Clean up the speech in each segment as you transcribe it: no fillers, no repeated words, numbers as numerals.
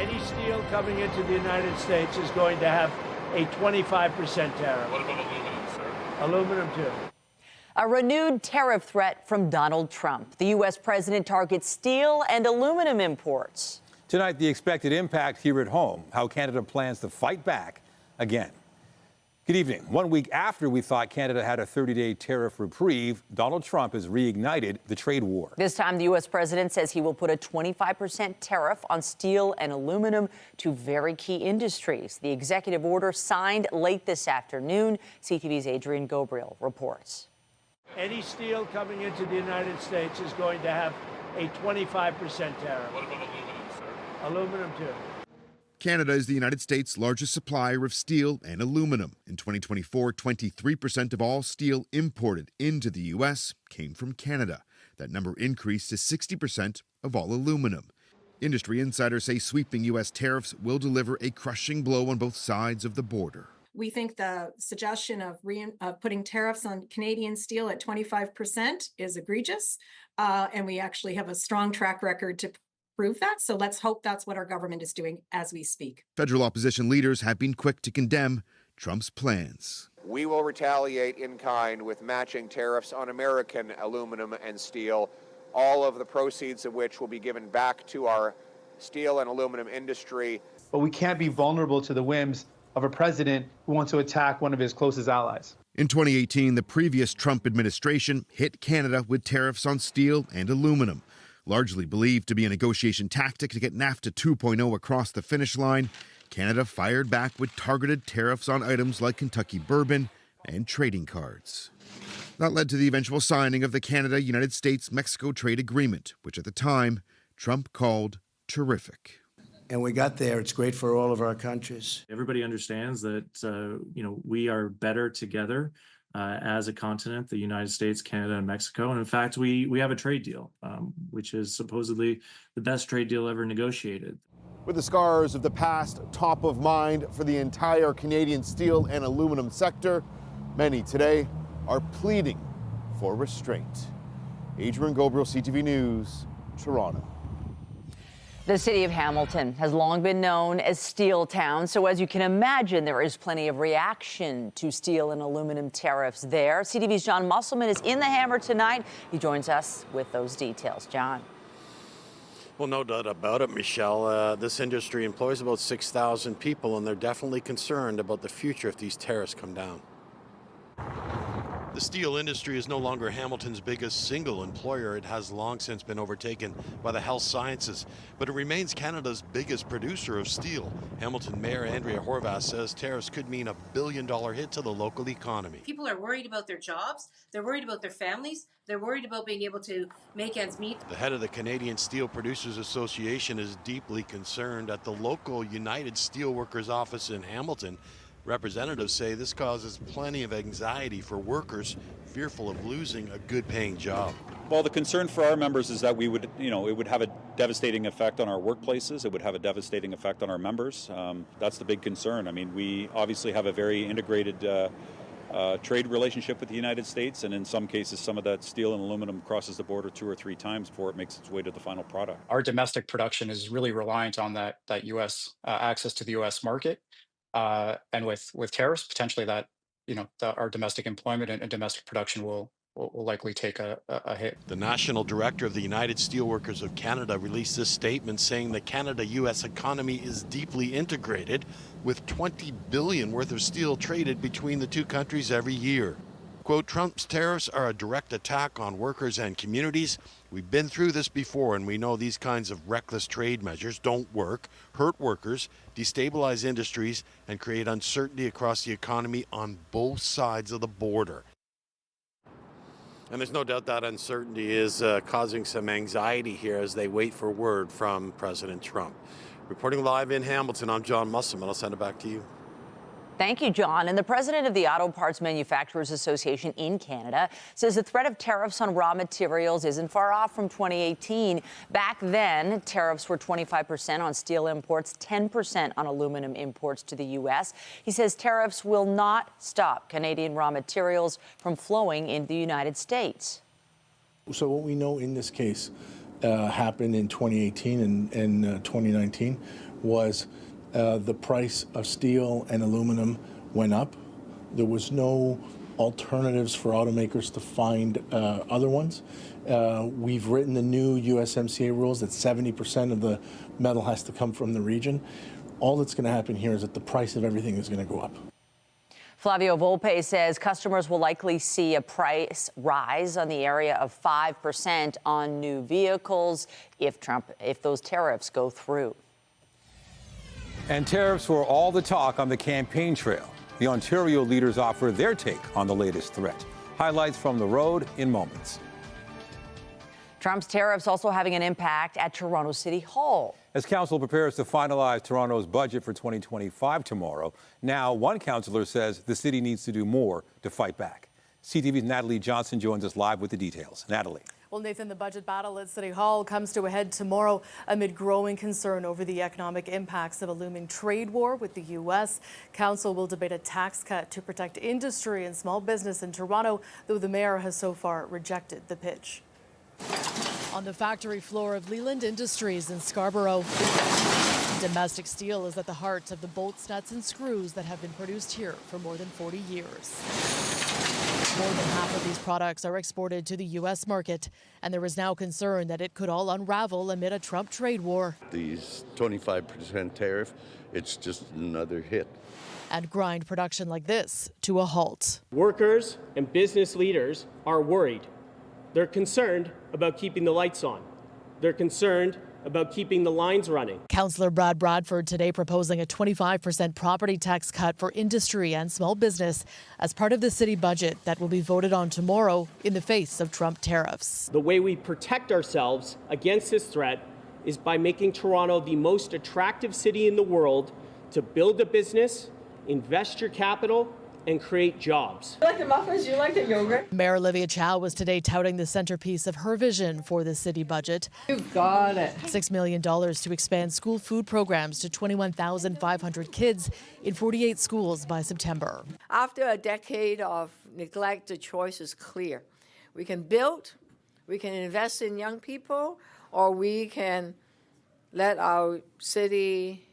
Any steel coming into the United States is going to have a 25% tariff. What about aluminum, sir? Aluminum, too. A renewed tariff threat from Donald Trump. The U.S. president targets steel and aluminum imports. Tonight, the expected impact here at home, how Canada plans to fight back again. Good evening. 1 week after we thought Canada had a 30-day tariff reprieve, Donald Trump has reignited the trade war. This time, the U.S. president says he will put a 25% tariff on steel and aluminum to very key industries. The executive order signed late this afternoon. CTV's Adrian Gobriel reports. Any steel coming into the United States is going to have a 25% tariff. What about aluminum, sir? Aluminum, too. Canada is the United States' largest supplier of steel and aluminum. In 2024, 23% of all steel imported into the U.S. came from Canada. That number increased to 60% of all aluminum. Industry insiders say sweeping U.S. tariffs will deliver a crushing blow on both sides of the border. We think the suggestion of putting tariffs on Canadian steel at 25% is egregious, and we actually have a strong track record to prove that. So let's hope that's what our government is doing as we speak. Federal opposition leaders have been quick to condemn Trump's plans. We will retaliate in kind with matching tariffs on American aluminum and steel, all of the proceeds of which will be given back to our steel and aluminum industry. But we can't be vulnerable to the whims of a president who wants to attack one of his closest allies. In 2018, the previous Trump administration hit Canada with tariffs on steel and aluminum. Largely believed to be a negotiation tactic to get NAFTA 2.0 across the finish line, Canada fired back with targeted tariffs on items like Kentucky bourbon and trading cards. That led to the eventual signing of the Canada-United States-Mexico trade agreement, which at the time Trump called terrific. And we got there. It's great for all of our countries. Everybody understands that, we are better together as a continent, the United States, Canada, and Mexico. And in fact, we have a trade deal, which is supposedly the best trade deal ever negotiated. With the scars of the past top of mind for the entire Canadian steel and aluminum sector, many today are pleading for restraint. Adrian Gobriel, CTV News, Toronto. The city of Hamilton has long been known as Steel Town, so as you can imagine, there is plenty of reaction to steel and aluminum tariffs there. CTV's John Musselman is in the Hammer tonight. He joins us with those details. John. Well, no doubt about it, Michelle. This industry employs about 6,000 people, and they're definitely concerned about the future if these tariffs come down. The steel industry is no longer Hamilton's biggest single employer. It has long since been overtaken by the health sciences, but it remains Canada's biggest producer of steel. Hamilton Mayor Andrea Horvath says tariffs could mean $1 billion hit to the local economy. People are worried about their jobs, they're worried about their families, they're worried about being able to make ends meet. The head of the Canadian Steel Producers Association is deeply concerned. At the local United Steelworkers office in Hamilton, representatives say this causes plenty of anxiety for workers fearful of losing a good-paying job. Well, the concern for our members is that it would have a devastating effect on our workplaces. It would have a devastating effect on our members. That's the big concern. I mean, we obviously have a very integrated trade relationship with the United States, and in some cases, some of that steel and aluminum crosses the border 2 or 3 times before it makes its way to the final product. Our domestic production is really reliant on that U.S. Access to the U.S. market. And with tariffs, potentially that, our domestic employment and domestic production will likely take a hit. The National Director of the United Steelworkers of Canada released this statement saying the Canada-U.S. economy is deeply integrated, with $20 billion worth of steel traded between the two countries every year. Quote, Trump's tariffs are a direct attack on workers and communities. We've been through this before, and we know these kinds of reckless trade measures don't work, hurt workers, destabilize industries, and create uncertainty across the economy on both sides of the border. And there's no doubt that uncertainty is causing some anxiety here as they wait for word from President Trump. Reporting live in Hamilton, I'm John Musselman. I'll send it back to you. Thank you, John. And the president of the Auto Parts Manufacturers Association in Canada says the threat of tariffs on raw materials isn't far off from 2018. Back then, tariffs were 25% on steel imports, 10% on aluminum imports to the U.S. He says tariffs will not stop Canadian raw materials from flowing into the United States. So what we know in this case happened in 2018 and 2019 was the price of steel and aluminum went up. There was no alternatives for automakers to find other ones. We've written the new USMCA rules that 70% of the metal has to come from the region. All that's going to happen here is that the price of everything is going to go up. Flavio Volpe says customers will likely see a price rise on the area of 5% on new vehicles if those tariffs go through. And tariffs were all the talk on the campaign trail. The Ontario leaders offer their take on the latest threat. Highlights from the road in moments. Trump's tariffs also having an impact at Toronto City Hall. As council prepares to finalize Toronto's budget for 2025 tomorrow, now one councillor says the city needs to do more to fight back. CTV's Natalie Johnson joins us live with the details. Natalie. Well, Nathan, the budget battle at City Hall comes to a head tomorrow amid growing concern over the economic impacts of a looming trade war with the U.S. Council will debate a tax cut to protect industry and small business in Toronto, though the mayor has so far rejected the pitch. On the factory floor of Leland Industries in Scarborough, domestic steel is at the heart of the bolts, nuts and screws that have been produced here for more than 40 years. More than half of these products are exported to the U.S. market, and there is now concern that it could all unravel amid a Trump trade war. These 25% tariff, it's just another hit. And grind production like this to a halt. Workers and business leaders are worried. They're concerned about keeping the lights on. They're concerned about keeping the lines running. Councillor Brad Bradford today proposing a 25% property tax cut for industry and small business as part of the city budget that will be voted on tomorrow in the face of Trump tariffs. The way we protect ourselves against this threat is by making Toronto the most attractive city in the world to build a business, invest your capital, and create jobs. You like the muffins? You like the yogurt? Mayor Olivia Chow was today touting the centerpiece of her vision for the city budget. You got it. $6 million to expand school food programs to 21,500 kids in 48 schools by September. After a decade of neglect, the choice is clear. We can build, we can invest in young people, or we can let our city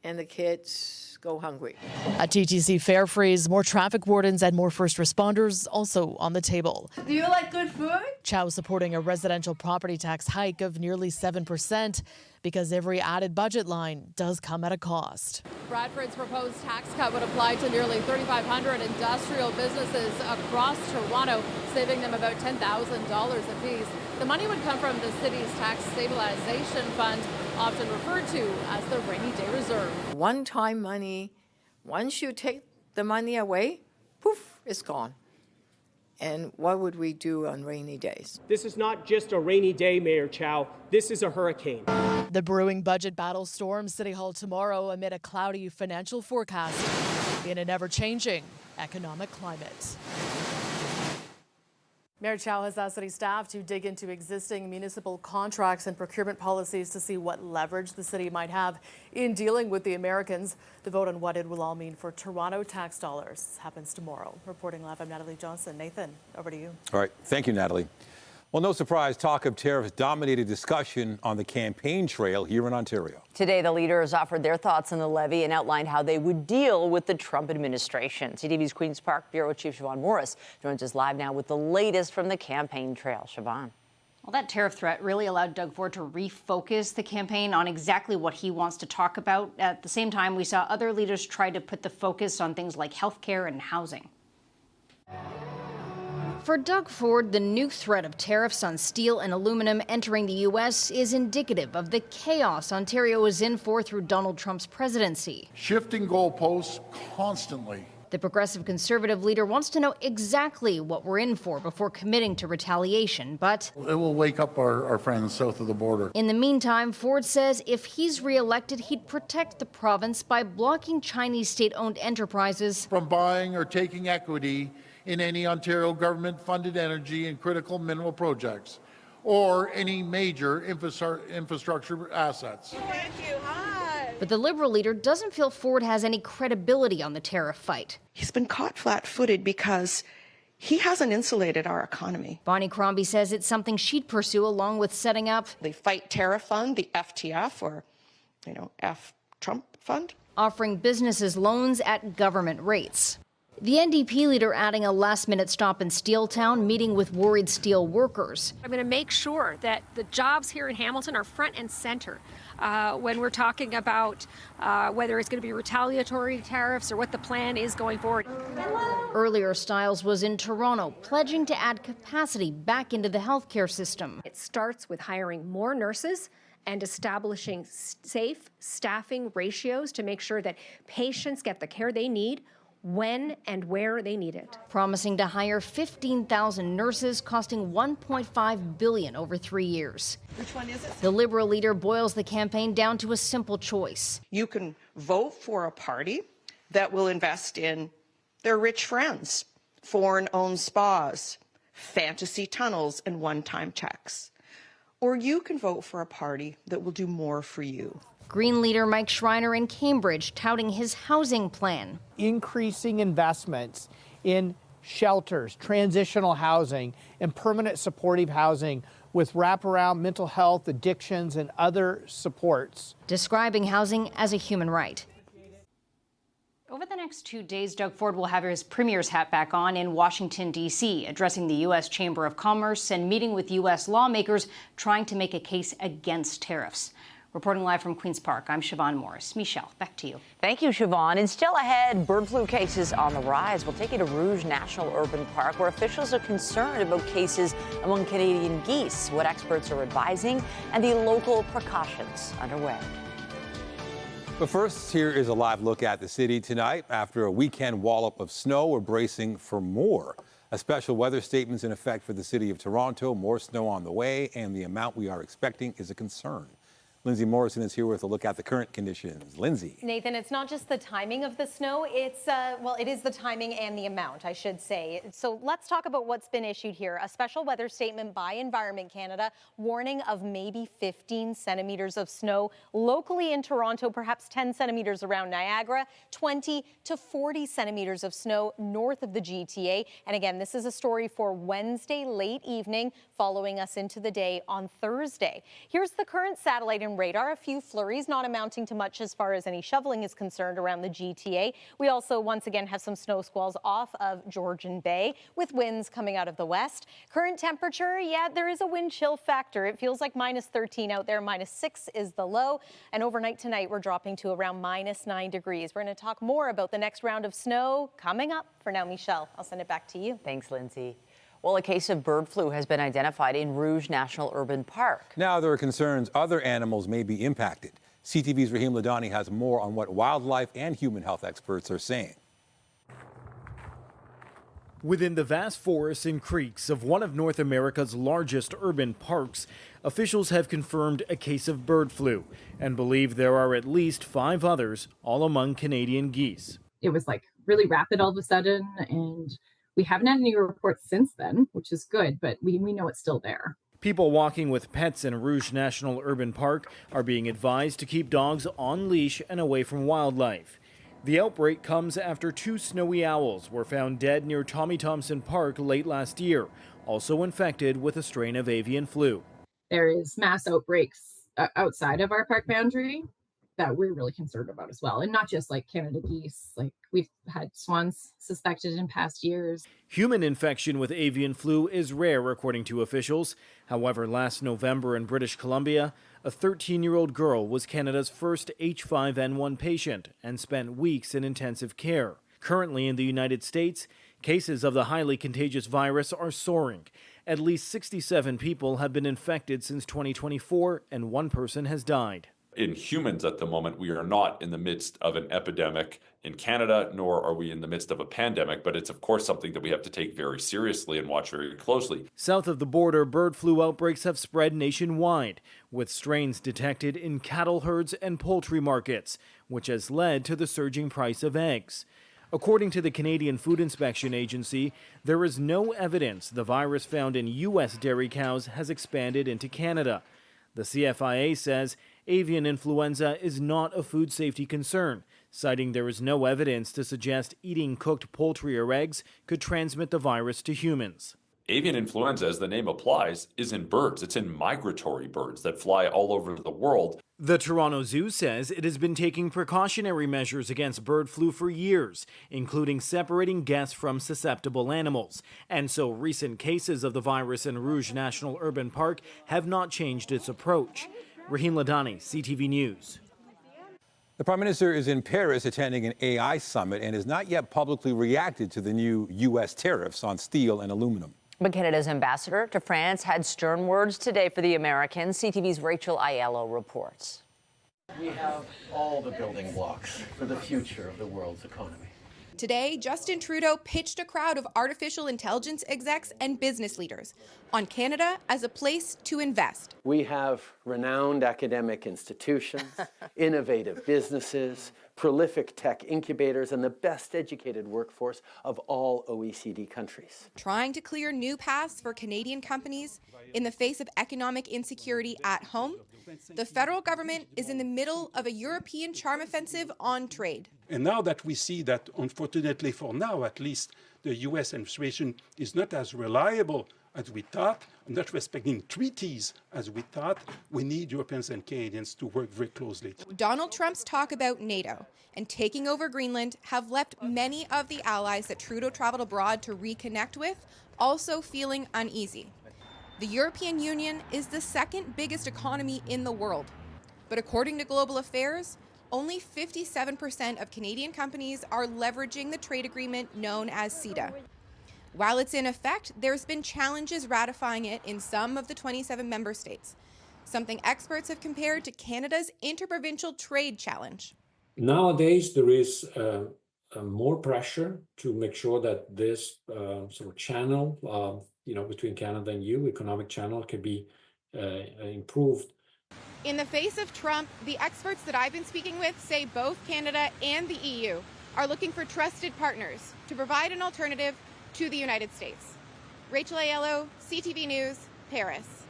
and the kids go hungry. At TTC Fair Freeze, more traffic wardens and more first responders also on the table. Do you like good food? Chow supporting a residential property tax hike of nearly 7% because every added budget line does come at a cost. Bradford's proposed tax cut would apply to nearly 3,500 industrial businesses across Toronto, saving them about $10,000 apiece. The money would come from the city's tax stabilization fund, often referred to as the rainy day reserve. One-time money, once you take the money away, poof, it's gone. And what would we do on rainy days? This is not just a rainy day, Mayor Chow. This is a hurricane. The brewing budget battle storms City Hall tomorrow amid a cloudy financial forecast in an ever-changing economic climate. Mayor Chow has asked city staff to dig into existing municipal contracts and procurement policies to see what leverage the city might have in dealing with the Americans. The vote on what it will all mean for Toronto tax dollars happens tomorrow. Reporting live, I'm Natalie Johnson. Nathan, over to you. All right. Thank you, Natalie. Well, no surprise, talk of tariffs dominated discussion on the campaign trail here in Ontario. Today, the leaders offered their thoughts on the levy and outlined how they would deal with the Trump administration. CTV's Queen's Park Bureau Chief Siobhan Morris joins us live now with the latest from the campaign trail. Siobhan. Well, that tariff threat really allowed Doug Ford to refocus the campaign on exactly what he wants to talk about. At the same time, we saw other leaders try to put the focus on things like healthcare and housing. For Doug Ford, the new threat of tariffs on steel and aluminum entering the U.S. is indicative of the chaos Ontario is in for through Donald Trump's presidency. Shifting goalposts constantly. The progressive conservative leader wants to know exactly what we're in for before committing to retaliation, but it will wake up our friends south of the border. In the meantime, Ford says if he's reelected, he'd protect the province by blocking Chinese state-owned enterprises from buying or taking equity in any Ontario government-funded energy and critical mineral projects, or any major infrastructure assets. Thank you. Hi. But the Liberal leader doesn't feel Ford has any credibility on the tariff fight. He's been caught flat-footed because he hasn't insulated our economy. Bonnie Crombie says it's something she'd pursue along with setting up the Fight Tariff Fund, the FTF, or, Trump fund. Offering businesses loans at government rates. The NDP leader adding a last-minute stop in Steeltown, meeting with worried steel workers. I'm going to make sure that the jobs here in Hamilton are front and center when we're talking about whether it's going to be retaliatory tariffs or what the plan is going forward. Earlier, Stiles was in Toronto, pledging to add capacity back into the healthcare system. It starts with hiring more nurses and establishing safe staffing ratios to make sure that patients get the care they need when and where they need it. Promising to hire 15,000 nurses, costing $1.5 billion over 3 years. Which one is it? The Liberal leader boils the campaign down to a simple choice. You can vote for a party that will invest in their rich friends, foreign-owned spas, fantasy tunnels, and one-time checks. Or you can vote for a party that will do more for you. Green leader Mike Schreiner in Cambridge touting his housing plan. Increasing investments in shelters, transitional housing, and permanent supportive housing with wraparound mental health, addictions, and other supports. Describing housing as a human right. Over the next 2 days, Doug Ford will have his premier's hat back on in Washington, D.C., addressing the U.S. Chamber of Commerce and meeting with U.S. lawmakers trying to make a case against tariffs. Reporting live from Queen's Park, I'm Siobhan Morris. Michelle, back to you. Thank you, Siobhan. And still ahead, bird flu cases on the rise. We'll take you to Rouge National Urban Park, where officials are concerned about cases among Canadian geese, what experts are advising, and the local precautions underway. But first, here is a live look at the city tonight. After a weekend wallop of snow, we're bracing for more. A special weather statement's in effect for the city of Toronto. More snow on the way, and the amount we are expecting is a concern. Lindsay Morrison is here with a look at the current conditions. Lindsay. Nathan, it's not just the timing of the snow, it's, it is the timing and the amount, I should say. So let's talk about what's been issued here. A special weather statement by Environment Canada, warning of maybe 15 centimeters of snow locally in Toronto, perhaps 10 centimeters around Niagara, 20 to 40 centimeters of snow north of the GTA. And again, this is a story for Wednesday late evening, following us into the day on Thursday. Here's the current satellite and radar. A few flurries, not amounting to much as far as any shoveling is concerned around the GTA. We also once again have some snow squalls off of Georgian Bay with winds coming out of the west. Current temperature, yeah, there is a wind chill factor. It feels like minus 13 out there. Minus 6 is the low. And overnight tonight, we're dropping to around minus 9 degrees. We're going to talk more about the next round of snow coming up. For now, Michelle, I'll send it back to you. Thanks, Lindsay. Well, a case of bird flu has been identified in Rouge National Urban Park. Now there are concerns other animals may be impacted. CTV's Rahim Ladani has more on what wildlife and human health experts are saying. Within the vast forests and creeks of one of North America's largest urban parks, officials have confirmed a case of bird flu and believe there are at least 5 others, all among Canadian geese. It was like really rapid all of a sudden, and we haven't had any reports since then, which is good, but we know it's still there. People walking with pets in Rouge National Urban Park are being advised to keep dogs on leash and away from wildlife. The outbreak comes after 2 snowy owls were found dead near Tommy Thompson Park late last year, also infected with a strain of avian flu. There is mass outbreaks outside of our park boundary that we're really concerned about as well. And not just like Canada geese, like we've had swans suspected in past years. Human infection with avian flu is rare, according to officials. However, last November in British Columbia, a 13-year-old girl was Canada's first H5N1 patient and spent weeks in intensive care. Currently in the United States, cases of the highly contagious virus are soaring. At least 67 people have been infected since 2024, and 1 person has died. In humans at the moment, we are not in the midst of an epidemic in Canada, nor are we in the midst of a pandemic, but it's of course something that we have to take very seriously and watch very closely. South of the border, bird flu outbreaks have spread nationwide, with strains detected in cattle herds and poultry markets, which has led to the surging price of eggs. According to the Canadian Food Inspection Agency, there is no evidence the virus found in U.S. dairy cows has expanded into Canada. The CFIA says avian influenza is not a food safety concern, citing there is no evidence to suggest eating cooked poultry or eggs could transmit the virus to humans. Avian influenza, as the name applies, is in birds. It's in migratory birds that fly all over the world. The Toronto Zoo says it has been taking precautionary measures against bird flu for years, including separating guests from susceptible animals. And so recent cases of the virus in Rouge National Urban Park have not changed its approach. Rahim Ladani, CTV News. The Prime Minister is in Paris attending an AI summit and has not yet publicly reacted to the new U.S. tariffs on steel and aluminum. But Canada's ambassador to France had stern words today for the Americans. CTV's Rachel Aiello reports. We have all the building blocks for the future of the world's economy. Today, Justin Trudeau pitched a crowd of artificial intelligence execs and business leaders on Canada as a place to invest. We have renowned academic institutions, innovative businesses, prolific tech incubators, and the best educated workforce of all OECD countries. Trying to clear new paths for Canadian companies in the face of economic insecurity at home, the federal government is in the middle of a European charm offensive on trade. And now that we see that, unfortunately for now at least, the U.S. administration is not as reliable as we thought, not respecting treaties as we thought, we need Europeans and Canadians to work very closely. Donald Trump's talk about NATO and taking over Greenland have left many of the allies that Trudeau traveled abroad to reconnect with also feeling uneasy. The European Union is the second biggest economy in the world. But according to Global Affairs, only 57% of Canadian companies are leveraging the trade agreement known as CETA. While it's in effect, there's been challenges ratifying it in some of the 27 member states, something experts have compared to Canada's interprovincial trade challenge. Nowadays, there is more pressure to make sure that this sort of channel, between Canada and EU, economic channel, can be improved. In the face of Trump, the experts that I've been speaking with say both Canada and the EU are looking for trusted partners to provide an alternative to the United States. Rachel Aiello, CTV News, Paris.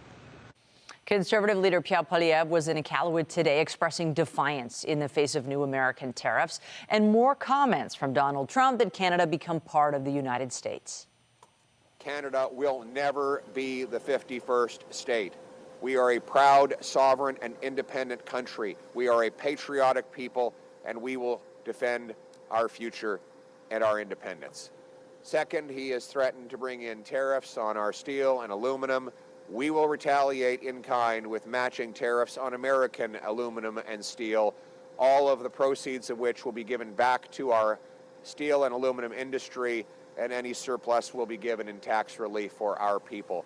Conservative leader Pierre Poilievre was in Iqaluit today expressing defiance in the face of new American tariffs and more comments from Donald Trump that Canada become part of the United States. Canada will never be the 51st state. We are a proud, sovereign, and independent country. We are a patriotic people, and we will defend our future and our independence. Second, he has threatened to bring in tariffs on our steel and aluminum. We will retaliate in kind with matching tariffs on American aluminum and steel, all of the proceeds of which will be given back to our steel and aluminum industry, and any surplus will be given in tax relief for our people.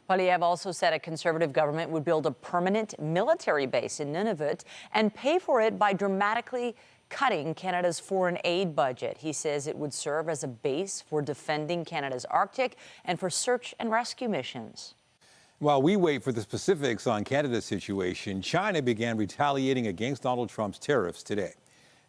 Poilievre also said a Conservative government would build a permanent military base in Nunavut and pay for it by dramatically cutting Canada's foreign aid budget. He says it would serve as a base for defending Canada's Arctic and for search and rescue missions. While we wait for the specifics on Canada's situation, China began retaliating against Donald Trump's tariffs today.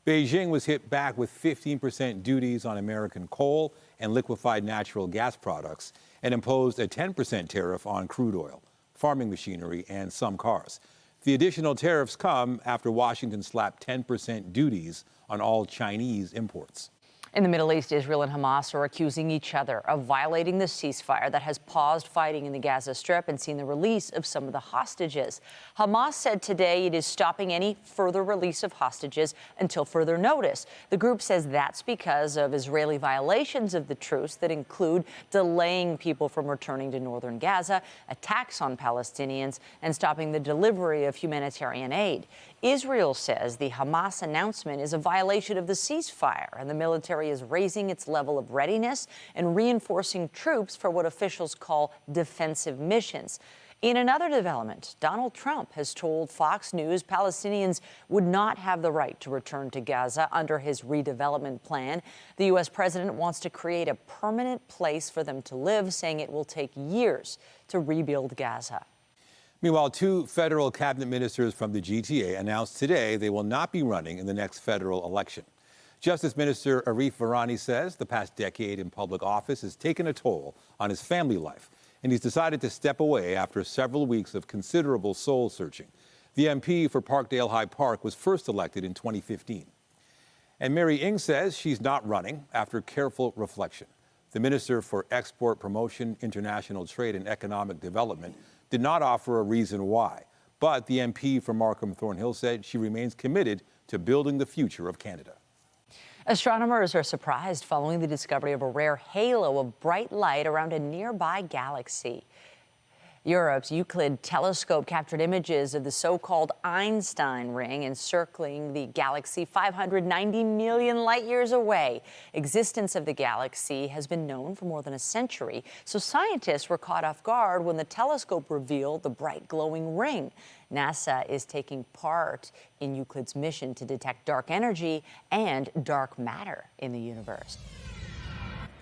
Beijing was hit back with 15% duties on American coal and liquefied natural gas products and imposed a 10% tariff on crude oil, farming machinery, and some cars. The additional tariffs come after Washington slapped 10% duties on all Chinese imports. In the Middle East, Israel and Hamas are accusing each other of violating the ceasefire that has paused fighting in the Gaza Strip and seen the release of some of the hostages. Hamas said today it is stopping any further release of hostages until further notice. The group says that's because of Israeli violations of the truce that include delaying people from returning to northern Gaza, attacks on Palestinians, and stopping the delivery of humanitarian aid. Israel says the Hamas announcement is a violation of the ceasefire, and the military is raising its level of readiness and reinforcing troops for what officials call defensive missions. In another development, Donald Trump has told Fox News Palestinians would not have the right to return to Gaza under his redevelopment plan. The U.S. president wants to create a permanent place for them to live, saying it will take years to rebuild Gaza. Meanwhile, two federal cabinet ministers from the GTA announced today they will not be running in the next federal election. Justice Minister Arif Virani says the past decade in public office has taken a toll on his family life, and he's decided to step away after several weeks of considerable soul searching. The MP for Parkdale High Park was first elected in 2015. And Mary Ng says she's not running after careful reflection. The Minister for Export Promotion, International Trade and Economic Development did not offer a reason why, but the MP from Markham Thornhill said she remains committed to building the future of Canada. Astronomers are surprised following the discovery of a rare halo of bright light around a nearby galaxy. Europe's Euclid telescope captured images of the so-called Einstein ring encircling the galaxy 590 million light years away. Existence of the galaxy has been known for more than a century, so scientists were caught off guard when the telescope revealed the bright glowing ring. NASA is taking part in Euclid's mission to detect dark energy and dark matter in the universe.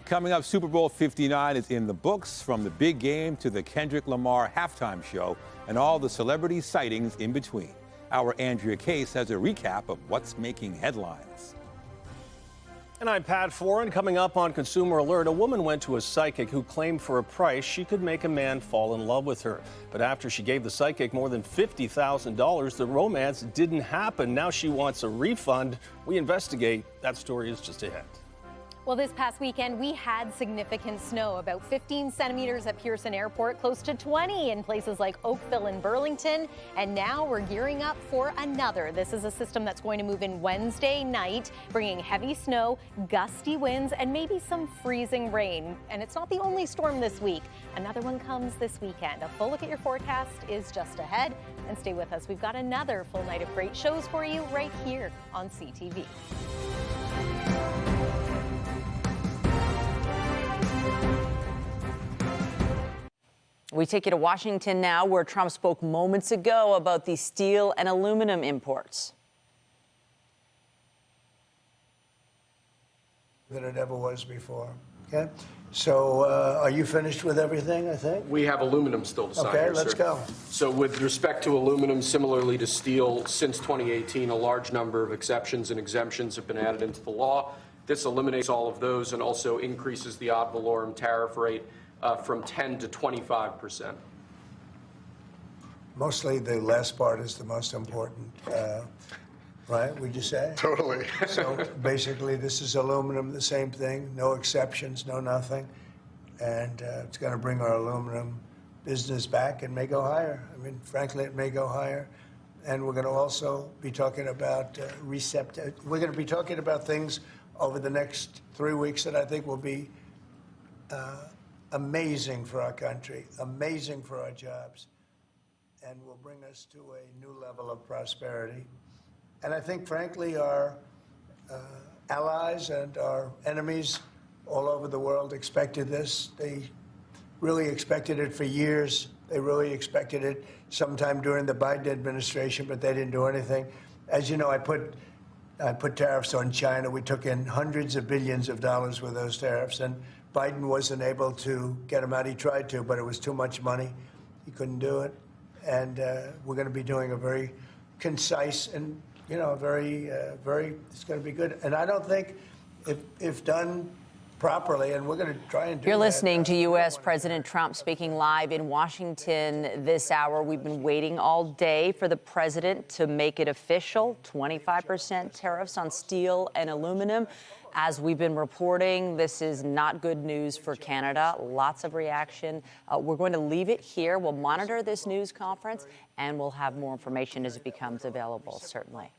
Coming up, Super Bowl 59 is in the books, from the big game to the Kendrick Lamar halftime show and all the celebrity sightings in between. Our Andrea Case has a recap of what's making headlines. And I'm Pat Foran. Coming up on Consumer Alert, a woman went to a psychic who claimed for a price she could make a man fall in love with her. But after she gave the psychic more than $50,000, the romance didn't happen. Now she wants a refund. We investigate. That story is just ahead. Well, this past weekend, we had significant snow, about 15 centimeters at Pearson Airport, close to 20 in places like Oakville and Burlington. And now we're gearing up for another. This is a system that's going to move in Wednesday night, bringing heavy snow, gusty winds, and maybe some freezing rain. And it's not the only storm this week. Another one comes this weekend. A full look at your forecast is just ahead. And stay with us. We've got another full night of great shows for you right here on CTV. We take you to Washington now, where Trump spoke moments ago about the steel and aluminum imports. Than it ever was before. Okay, so are you finished with everything? I think we have aluminum still to sign. Okay, here, let's sir. go. So with respect to aluminum, similarly to steel, since 2018, a large number of exceptions and exemptions have been added into the law. This eliminates all of those and also increases the ad valorem tariff rate from 10 to 25%. Mostly the last part is the most important, right? Would you say? Totally. So basically, this is aluminum, the same thing, no exceptions, no nothing, and it's going to bring our aluminum business back and may go higher. I mean, frankly, it may go higher, and we're going to also be talking about We're going to be talking about things over the next 3 weeks that I think will be amazing for our country, amazing for our jobs, and will bring us to a new level of prosperity. And I think, frankly, our allies and our enemies all over the world expected this. They really expected it for years. They really expected it sometime during the Biden administration, but they didn't do anything. As you know, I put tariffs on China. We took in hundreds of billions of dollars with those tariffs, and Biden wasn't able to get them out. He tried to, but it was too much money. He couldn't do it. And we're going to be doing a very concise and, it's going to be good. And I don't think if done properly, and we're going to try and do You're that, listening to U.S. President Trump speaking live in Washington this hour. We've been waiting all day for the president to make it official. 25% tariffs on steel and aluminum. As we've been reporting, this is not good news for Canada. Lots of reaction. We're going to leave it here. We'll monitor this news conference, and we'll have more information as it becomes available, certainly.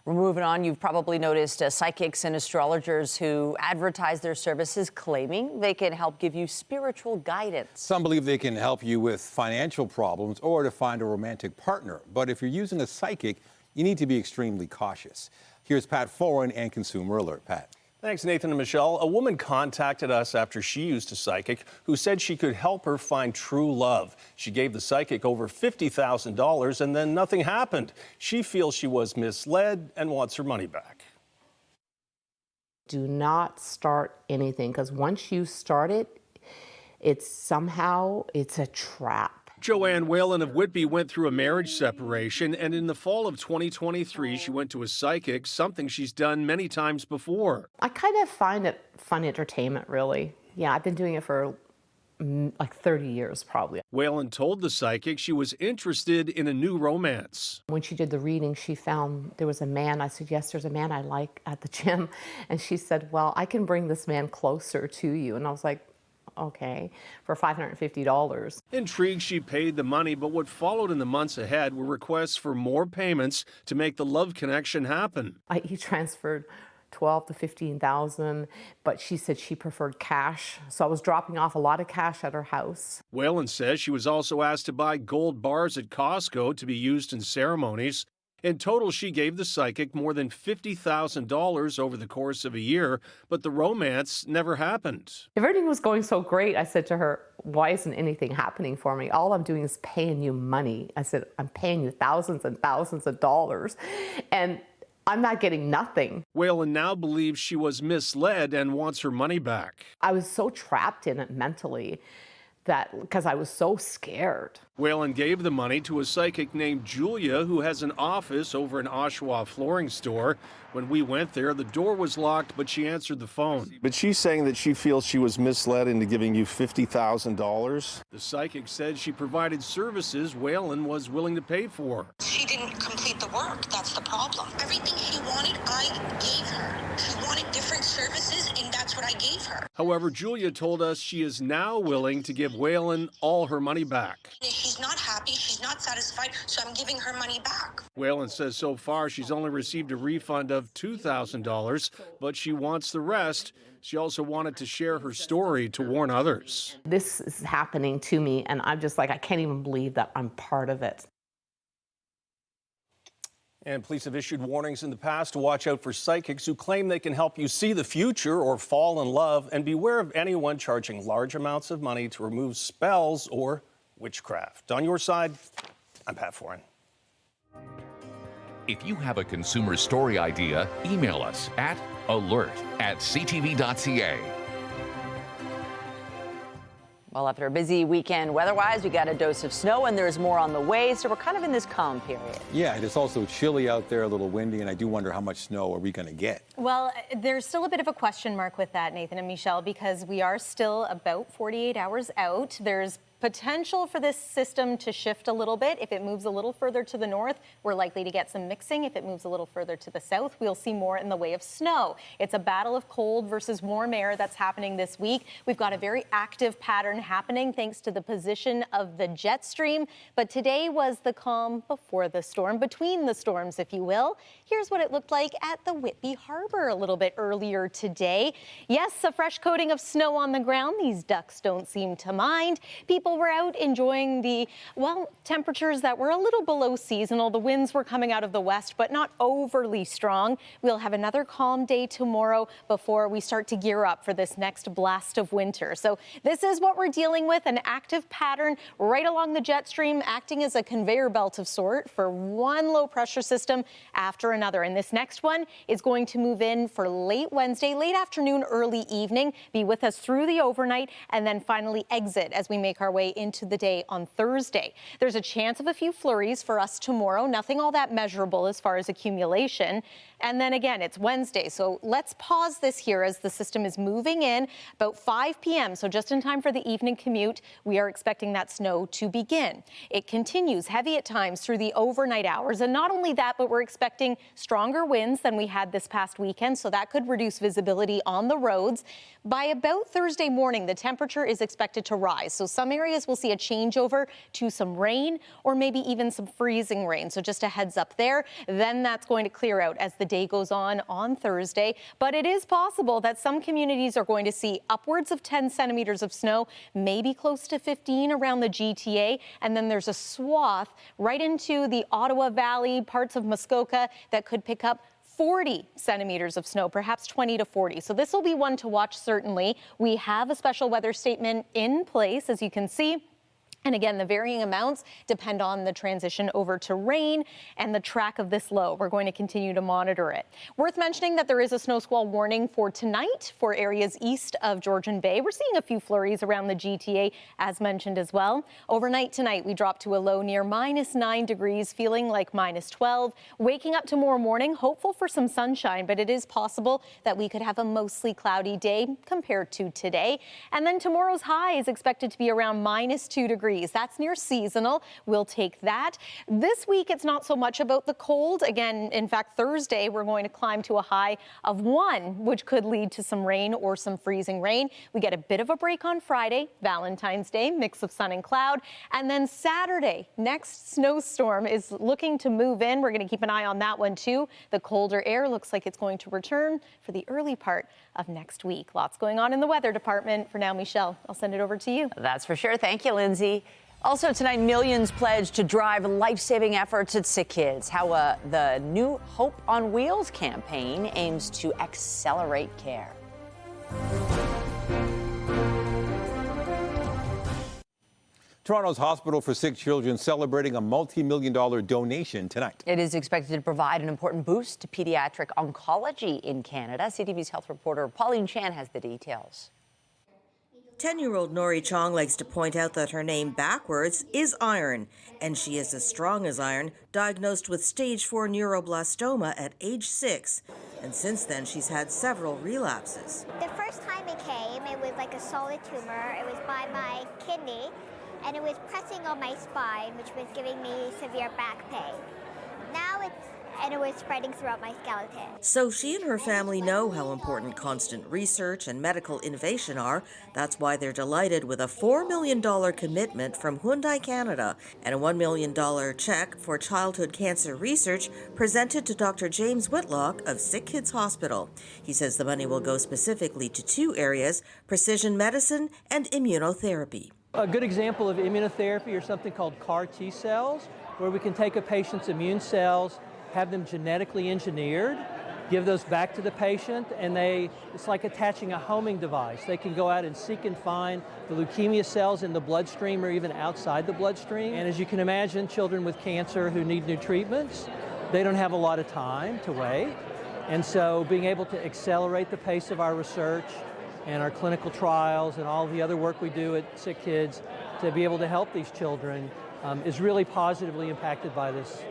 We're moving on. You've probably noticed psychics and astrologers who advertise their services, claiming they can help give you spiritual guidance. Some believe they can help you with financial problems or to find a romantic partner. But if you're using a psychic, you need to be extremely cautious. Here's Pat Foran and Consumer Alert. Pat. Thanks, Nathan and Michelle. A woman contacted us after she used a psychic who said she could help her find true love. She gave the psychic over $50,000 and then nothing happened. She feels she was misled and wants her money back. Do not start anything, because once you start it, it's a trap. Joanne Whalen of Whitby went through a marriage separation, and in the fall of 2023, she went to a psychic, something she's done many times before. I kind of find it fun entertainment, really. Yeah, I've been doing it for like 30 years probably. Whalen told the psychic she was interested in a new romance. When she did the reading, she found there was a man. I said, yes, there's a man I like at the gym. And she said, well, I can bring this man closer to you. And I was like, okay, for $550. Intrigued, she paid the money, but what followed in the months ahead were requests for more payments to make the love connection happen. He transferred $12,000 to $15,000, but she said she preferred cash. So I was dropping off a lot of cash at her house. Whalen says she was also asked to buy gold bars at Costco to be used in ceremonies. In total, she gave the psychic more than $50,000 over the course of a year, but the romance never happened. If everything was going so great, I said to her, why isn't anything happening for me? All I'm doing is paying you money. I said, I'm paying you thousands and thousands of dollars, and I'm not getting nothing. Whalen now believes she was misled and wants her money back. I was so trapped in it mentally that because I was so scared. Whalen gave the money to a psychic named Julia, who has an office over an Oshawa flooring store. When we went there, the door was locked, but she answered the phone. But she's saying that she feels she was misled into giving you $50,000. The psychic said she provided services Whalen was willing to pay for. She didn't complete the work. That's the problem. Everything she wanted, I gave her. She wanted different services, and that's what I gave her. However, Julia told us she is now willing to give Whalen all her money back. She's not happy, she's not satisfied, so I'm giving her money back. Whalen says so far she's only received a refund of $2,000, but she wants the rest. She also wanted to share her story to warn others. This is happening to me, and I'm just like, I can't even believe that I'm part of it. And police have issued warnings in the past to watch out for psychics who claim they can help you see the future or fall in love, and beware of anyone charging large amounts of money to remove spells or witchcraft. On your side, I'm Pat Foran. If you have a consumer story idea, email us at alert@ctv.ca. Well, after a busy weekend weather-wise, we got a dose of snow, and there's more on the way, so we're kind of in this calm period. Yeah, and it's also chilly out there, a little windy, and I do wonder how much snow are we going to get? Well, there's still a bit of a question mark with that, Nathan and Michelle, because we are still about 48 hours out. There's potential for this system to shift a little bit. If it moves a little further to the north, we're likely to get some mixing. If it moves a little further to the south, we'll see more in the way of snow. It's a battle of cold versus warm air that's happening this week. We've got a very active pattern happening thanks to the position of the jet stream. But today was the calm before the storm, between the storms, if you will. Here's what it looked like at the Whitby Harbor a little bit earlier today. Yes, a fresh coating of snow on the ground. These ducks don't seem to mind. People were out enjoying the, well, temperatures that were a little below seasonal. The winds were coming out of the west, but not overly strong. We'll have another calm day tomorrow before we start to gear up for this next blast of winter. So this is what we're dealing with, an active pattern right along the jet stream, acting as a conveyor belt of sort for one low pressure system after another. And this next one is going to move in for late Wednesday, late afternoon, early evening, be with us through the overnight, and then finally exit as we make our way into the day on Thursday. There's a chance of a few flurries for us tomorrow, nothing all that measurable as far as accumulation. And then again, it's Wednesday. So let's pause this here as the system is moving in about 5 p.m. So just in time for the evening commute, we are expecting that snow to begin. It continues heavy at times through the overnight hours. And not only that, but we're expecting stronger winds than we had this past weekend. So that could reduce visibility on the roads. By about Thursday morning, the temperature is expected to rise. So some areas will see a changeover to some rain or maybe even some freezing rain. So just a heads up there. Then that's going to clear out as the day goes on Thursday. But it is possible that some communities are going to see upwards of 10 centimeters of snow, maybe close to 15 around the GTA. And then there's a swath right into the Ottawa Valley, parts of Muskoka that could pick up 40 centimeters of snow, perhaps 20 to 40. So this will be one to watch, certainly. We have a special weather statement in place, as you can see. And again, the varying amounts depend on the transition over to rain and the track of this low. We're going to continue to monitor it. Worth mentioning that there is a snow squall warning for tonight for areas east of Georgian Bay. We're seeing a few flurries around the GTA, as mentioned as well. Overnight tonight, we dropped to a low near -9 degrees, feeling like -12. Waking up tomorrow morning, hopeful for some sunshine, but it is possible that we could have a mostly cloudy day compared to today. And then tomorrow's high is expected to be around -2 degrees. That's near seasonal. We'll take that. This week, it's not so much about the cold. Again, in fact, Thursday, we're going to climb to a high of 1, which could lead to some rain or some freezing rain. We get a bit of a break on Friday, Valentine's Day, mix of sun and cloud. And then Saturday, next snowstorm is looking to move in. We're going to keep an eye on that one, too. The colder air looks like it's going to return for the early part of next week. Lots going on in the weather department. For now, Michelle, I'll send it over to you. That's for sure. Thank you, Lindsay. Also tonight, millions pledged to drive life-saving efforts at sick kids. How the new Hope on Wheels campaign aims to accelerate care. Toronto's Hospital for Sick Children celebrating a multi-million-dollar donation tonight. It is expected to provide an important boost to pediatric oncology in Canada. CTV's health reporter Pauline Chan has the details. 10-year-old Nori Chong likes to point out that her name backwards is Iron, and she is as strong as iron, diagnosed with stage 4 neuroblastoma at age 6. And since then, she's had several relapses. The first time it came, it was like a solid tumor. It was by my kidney, and it was pressing on my spine, which was giving me severe back pain. Now it was spreading throughout my skeleton. So she and her family know how important constant research and medical innovation are. That's why they're delighted with a $4 million commitment from Hyundai Canada and a $1 million check for childhood cancer research presented to Dr. James Whitlock of Sick Kids Hospital. He says the money will go specifically to 2 areas, precision medicine and immunotherapy. A good example of immunotherapy is something called CAR T cells, where we can take a patient's immune cells, have them genetically engineered, give those back to the patient, and it's like attaching a homing device. They can go out and seek and find the leukemia cells in the bloodstream or even outside the bloodstream. And as you can imagine, children with cancer who need new treatments, they don't have a lot of time to wait. And so being able to accelerate the pace of our research and our clinical trials and all the other work we do at Sick Kids to be able to help these children is really positively impacted by this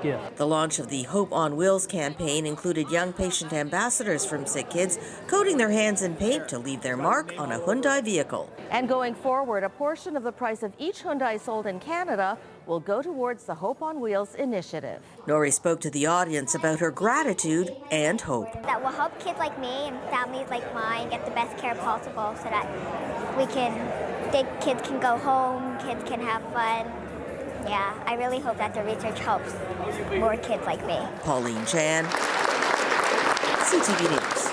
gift. The launch of the Hope on Wheels campaign included young patient ambassadors from Sick Kids coating their hands in paint to leave their mark on a Hyundai vehicle. And going forward, a portion of the price of each Hyundai sold in Canada will go towards the Hope on Wheels initiative. Nori spoke to the audience about her gratitude and hope. That will help kids like me and families like mine get the best care possible so that kids can go home, kids can have fun. Yeah, I really hope that the research helps more kids like me. Pauline Chan, CTV News.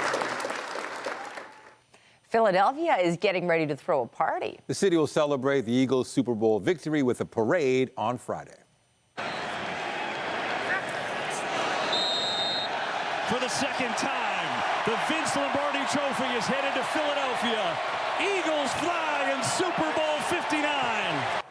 Philadelphia is getting ready to throw a party. The city will celebrate the Eagles' Super Bowl victory with a parade on Friday. For the second time, the Vince Lombardi Trophy is headed to Philadelphia. Eagles fly in Super Bowl 59.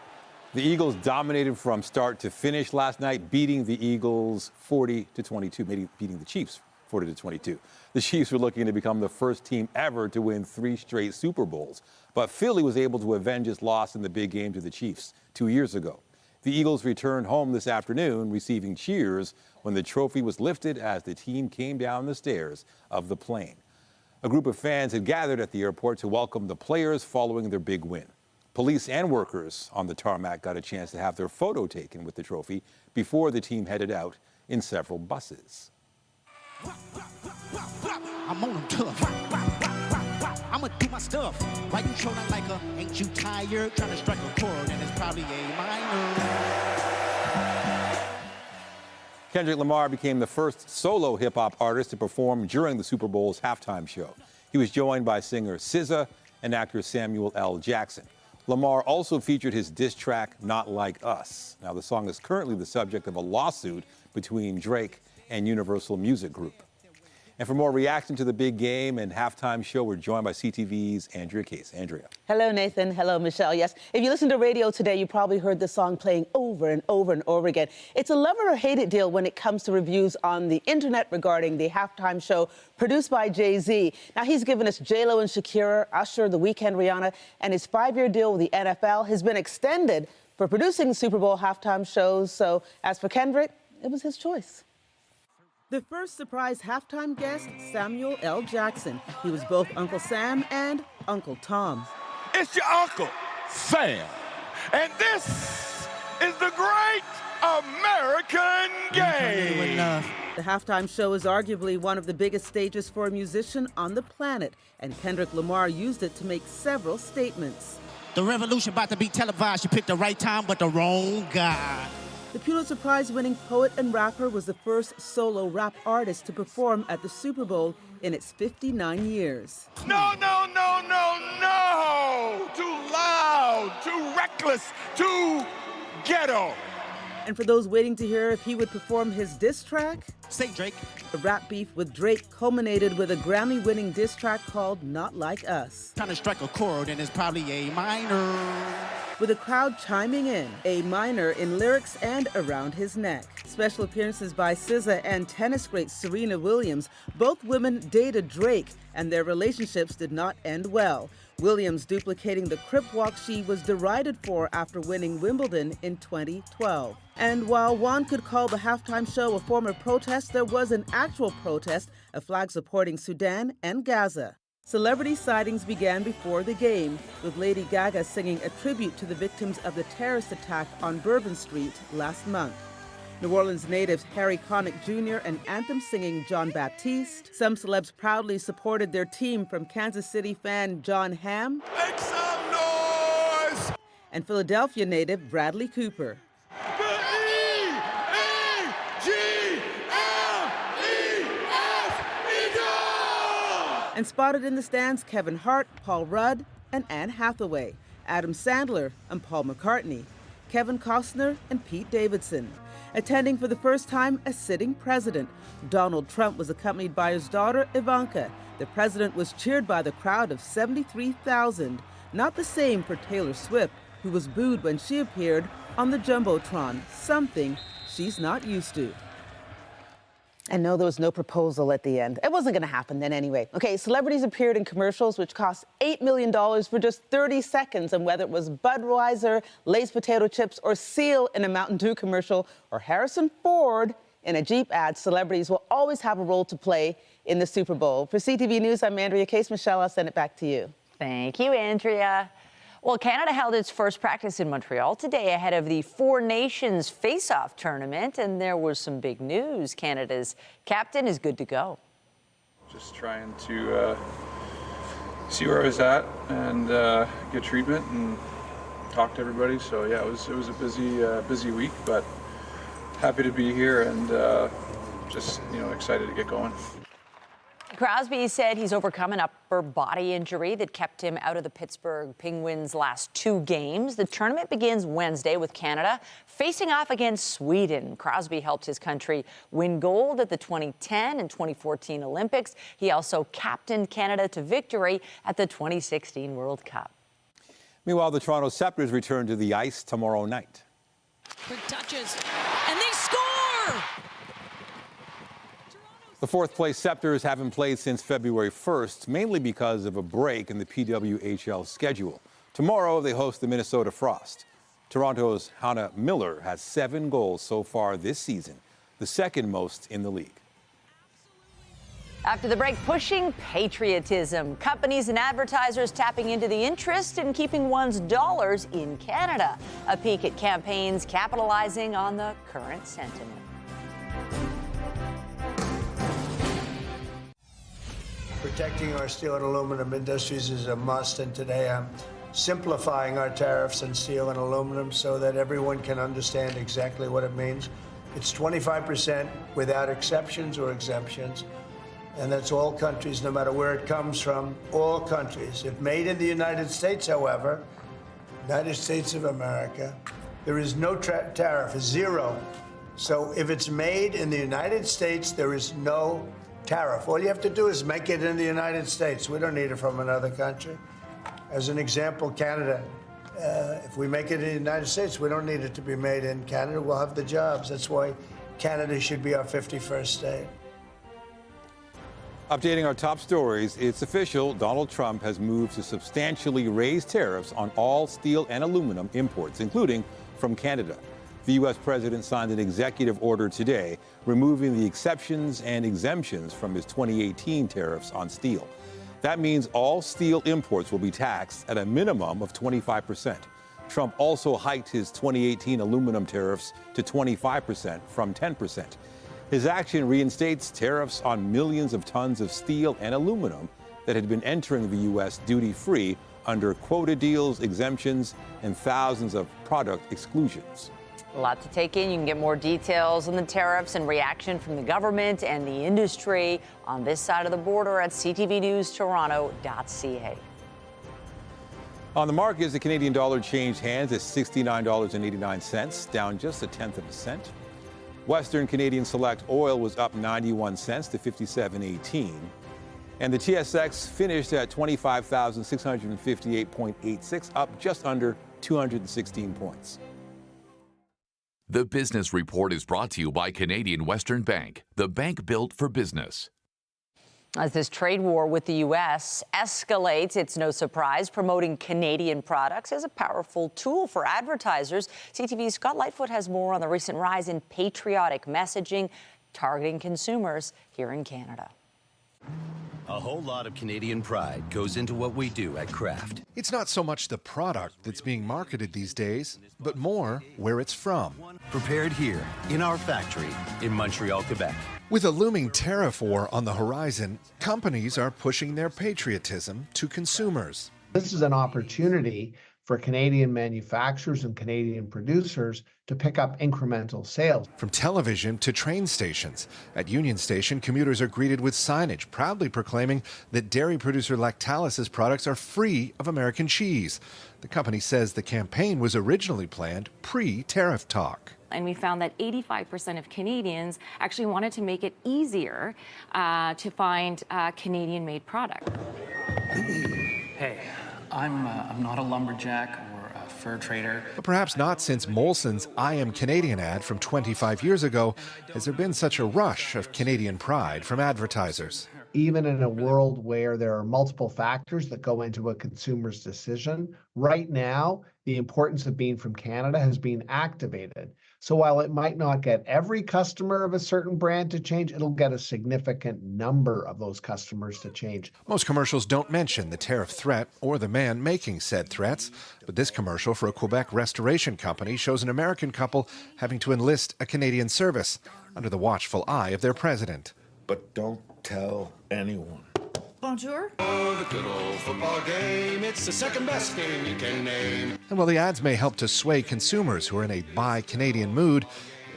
The Eagles dominated from start to finish last night, beating the Eagles 40-22, beating the Chiefs 40-22. The Chiefs were looking to become the first team ever to win 3 straight Super Bowls, but Philly was able to avenge its loss in the big game to the Chiefs 2 years ago. The Eagles returned home this afternoon, receiving cheers when the trophy was lifted as the team came down the stairs of the plane. A group of fans had gathered at the airport to welcome the players following their big win. Police and workers on the tarmac got a chance to have their photo taken with the trophy before the team headed out in several buses. I'm on them tough. I'ma do my stuff. Why you trolling like a ain't you tired? Trying to strike a chord and it's probably A minor. Kendrick Lamar became the first solo hip-hop artist to perform during the Super Bowl's halftime show. He was joined by singer SZA and actor Samuel L. Jackson. Lamar also featured his diss track, Not Like Us. Now, the song is currently the subject of a lawsuit between Drake and Universal Music Group. And for more reaction to the big game and halftime show, we're joined by CTV's Andrea Case. Andrea. Hello, Nathan. Hello, Michelle. Yes, if you listen to radio today, you probably heard this song playing over and over and over again. It's a love it or hate it deal when it comes to reviews on the internet regarding the halftime show produced by Jay-Z. Now, he's given us J-Lo and Shakira, Usher, The Weeknd, Rihanna, and his 5-year deal with the NFL has been extended for producing Super Bowl halftime shows. So as for Kendrick, it was his choice. The first surprise halftime guest, Samuel L. Jackson. He was both Uncle Sam and Uncle Tom. It's your Uncle Sam, and this is the Great American Game. The halftime show is arguably one of the biggest stages for a musician on the planet, and Kendrick Lamar used it to make several statements. The revolution about to be televised. You picked the right time, but the wrong guy. The Pulitzer Prize-winning poet and rapper was the first solo rap artist to perform at the Super Bowl in its 59 years. No, no, no, no, no! Too loud, too reckless, too ghetto. And for those waiting to hear if he would perform his diss track, say Drake. The rap beef with Drake culminated with a Grammy-winning diss track called Not Like Us. Trying to strike a chord, and it's probably A minor. With a crowd chiming in, A minor in lyrics and around his neck. Special appearances by SZA and tennis great Serena Williams. Both women dated Drake, and their relationships did not end well. Williams duplicating the crip walk she was derided for after winning Wimbledon in 2012. And while one could call the halftime show a form of protest, there was an actual protest, a flag supporting Sudan and Gaza. Celebrity sightings began before the game, with Lady Gaga singing a tribute to the victims of the terrorist attack on Bourbon Street last month. New Orleans natives Harry Connick Jr. and anthem-singing John Baptiste. Some celebs proudly supported their team, from Kansas City fan John Hamm. Make some noise! And Philadelphia native Bradley Cooper. And spotted in the stands Kevin Hart, Paul Rudd, and Anne Hathaway, Adam Sandler and Paul McCartney, Kevin Costner and Pete Davidson. Attending for the first time a sitting president, Donald Trump was accompanied by his daughter Ivanka. The president was cheered by the crowd of 73,000. Not the same for Taylor Swift, who was booed when she appeared on the Jumbotron, something she's not used to. And no, there was no proposal at the end. It wasn't going to happen then anyway. Okay, celebrities appeared in commercials which cost $8 million for just 30 seconds. And whether it was Budweiser, Lay's potato chips, or Seal in a Mountain Dew commercial, or Harrison Ford in a Jeep ad, celebrities will always have a role to play in the Super Bowl. For CTV News, I'm Andrea Case. Michelle, I'll send it back to you. Thank you, Andrea. Well, Canada held its first practice in Montreal today ahead of the Four Nations Face-Off tournament, and there was some big news. Canada's captain is good to go. Just trying to see where I was at and get treatment and talk to everybody. So yeah, it was a busy week, but happy to be here and just excited to get going. Crosby said he's overcome an upper body injury that kept him out of the Pittsburgh Penguins' last 2 games. The tournament begins Wednesday with Canada facing off against Sweden. Crosby helped his country win gold at the 2010 and 2014 Olympics. He also captained Canada to victory at the 2016 World Cup. Meanwhile, the Toronto Scepters return to the ice tomorrow night. Quick touches, and they score! The fourth-place Scepters haven't played since February 1st, mainly because of a break in the PWHL schedule. Tomorrow, they host the Minnesota Frost. Toronto's Hannah Miller has 7 goals so far this season, the second most in the league. After the break, pushing patriotism. Companies and advertisers tapping into the interest in keeping one's dollars in Canada. A peek at campaigns capitalizing on the current sentiment. Protecting our steel and aluminum industries is a must, and today I'm simplifying our tariffs on steel and aluminum so that everyone can understand exactly what it means. It's 25% without exceptions or exemptions, and that's all countries, no matter where it comes from, all countries. If made in the United States, however, United States of America, there is no tariff, zero. So if it's made in the United States, there is no tariff. All you have to do is make it in the United States. We don't need it from another country. As an example, Canada. If we make it in the United States, we don't need it to be made in Canada. We'll have the jobs. That's why Canada should be our 51st state. Updating our top stories, it's official. Donald Trump has moved to substantially raise tariffs on all steel and aluminum imports, including from Canada. The U.S. president signed an executive order today, removing the exceptions and exemptions from his 2018 tariffs on steel. That means all steel imports will be taxed at a minimum of 25%. Trump also hiked his 2018 aluminum tariffs to 25% from 10%. His action reinstates tariffs on millions of tons of steel and aluminum that had been entering the U.S. duty-free under quota deals, exemptions, and thousands of product exclusions. A lot to take in. You can get more details on the tariffs and reaction from the government and the industry on this side of the border at ctvnewstoronto.ca. On the markets, the Canadian dollar changed hands at $69.89, down just 1/10 cent. Western Canadian Select Oil was up 91 cents to 57.18. And the TSX finished at 25,658.86, up just under 216 points. The Business Report is brought to you by Canadian Western Bank, the bank built for business. As this trade war with the U.S. escalates, it's no surprise promoting Canadian products is a powerful tool for advertisers. CTV's Scott Lightfoot has more on the recent rise in patriotic messaging targeting consumers here in Canada. A whole lot of Canadian pride goes into what we do at Kraft. It's not so much the product that's being marketed these days, but more where it's from. Prepared here in our factory in Montreal, Quebec. With a looming tariff war on the horizon, companies are pushing their patriotism to consumers. This is an opportunity for Canadian manufacturers and Canadian producers to pick up incremental sales. From television to train stations. At Union Station, commuters are greeted with signage proudly proclaiming that dairy producer Lactalis' products are free of American cheese. The company says the campaign was originally planned pre-tariff talk. And we found that 85% of Canadians actually wanted to make it easier to find Canadian-made product. Hey, I'm not a lumberjack or a fur trader. But perhaps not since Molson's I Am Canadian ad from 25 years ago has there been such a rush of Canadian pride from advertisers. Even in a world where there are multiple factors that go into a consumer's decision, right now, the importance of being from Canada has been activated. So while it might not get every customer of a certain brand to change, it'll get a significant number of those customers to change. Most commercials don't mention the tariff threat or the man making said threats, but this commercial for a Quebec restoration company shows an American couple having to enlist a Canadian service under the watchful eye of their president. But don't tell anyone. Bonjour. Oh, the good old football game. It's the second best game you can name. And while the ads may help to sway consumers who are in a buy Canadian mood,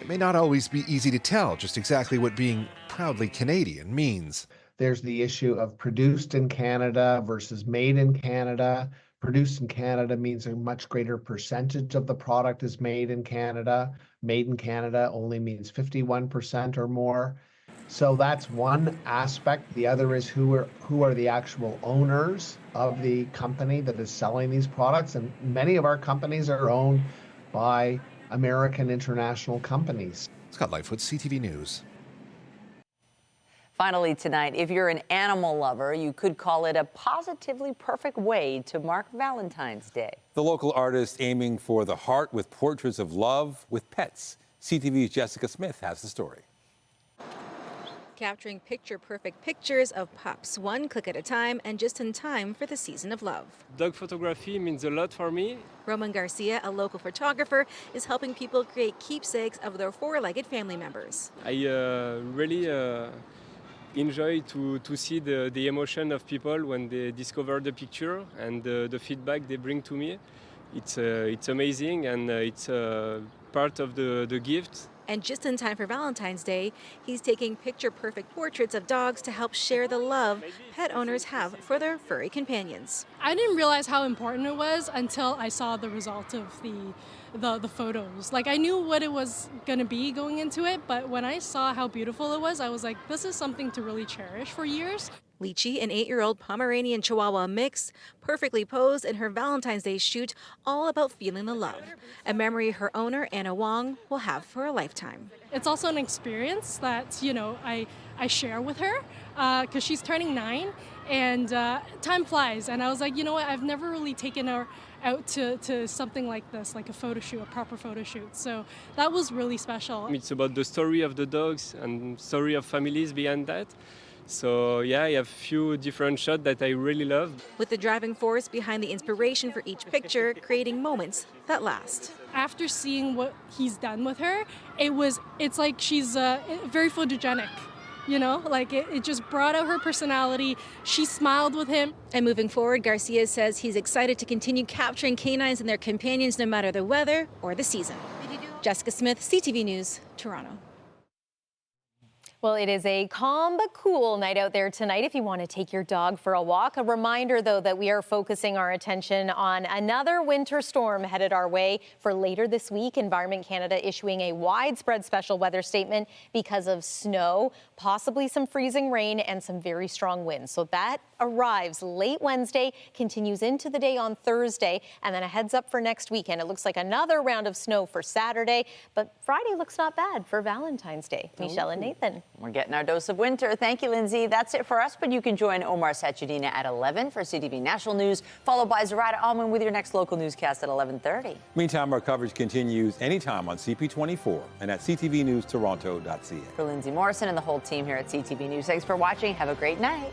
it may not always be easy to tell just exactly what being proudly Canadian means. There's the issue of produced in Canada versus made in Canada. Produced in Canada means a much greater percentage of the product is made in Canada. Made in Canada only means 51% or more. So that's one aspect. The other is who are the actual owners of the company that is selling these products. And many of our companies are owned by American international companies. Scott Lightfoot, CTV News. Finally tonight, if you're an animal lover, you could call it a positively perfect way to mark Valentine's Day. The local artist aiming for the heart with portraits of love with pets. CTV's Jessica Smith has the story. Capturing picture-perfect pictures of pups, one click at a time and just in time for the season of love. Dog photography means a lot for me. Roman Garcia, a local photographer, is helping people create keepsakes of their four-legged family members. I really enjoy to see the emotion of people when they discover the picture and the feedback they bring to me. It's amazing, and it's part of the gift And just in time for Valentine's Day, he's taking picture-perfect portraits of dogs to help share the love pet owners have for their furry companions. I didn't realize how important it was until I saw the result of the photos. Like, I knew what it was going to be going into it, but when I saw how beautiful it was, I was like, this is something to really cherish for years. Lychee, an 8-year-old Pomeranian Chihuahua mix, perfectly posed in her Valentine's Day shoot, all about feeling the love, a memory her owner, Anna Wong, will have for a lifetime. It's also an experience that, I share with her because she's turning 9, and time flies. And I was like, you know what, I've never really taken her out to something like this, like a photo shoot, a proper photo shoot. So that was really special. It's about the story of the dogs and story of families behind that. So yeah, I have a few different shots that I really love. With the driving force behind the inspiration for each picture, creating moments that last. After seeing what he's done with her, it's like she's very photogenic. It just brought out her personality. She smiled with him. And moving forward, Garcia says he's excited to continue capturing canines and their companions no matter the weather or the season. Jessica Smith, CTV News, Toronto. Well, it is a calm but cool night out there tonight if you want to take your dog for a walk. A reminder, though, that we are focusing our attention on another winter storm headed our way for later this week. Environment Canada issuing a widespread special weather statement because of snow, possibly some freezing rain and some very strong winds. So that arrives late Wednesday, continues into the day on Thursday, and then a heads up for next weekend. It looks like another round of snow for Saturday, but Friday looks not bad for Valentine's Day. Michelle and Nathan. We're getting our dose of winter. Thank you, Lindsay. That's it for us, but you can join Omar Sachedina at 11 for CTV National News, followed by Zarada Alman with your next local newscast at 11:30. Meantime, our coverage continues anytime on CP24 and at ctvnewstoronto.ca. For Lindsay Morrison and the whole team here at CTV News, thanks for watching. Have a great night.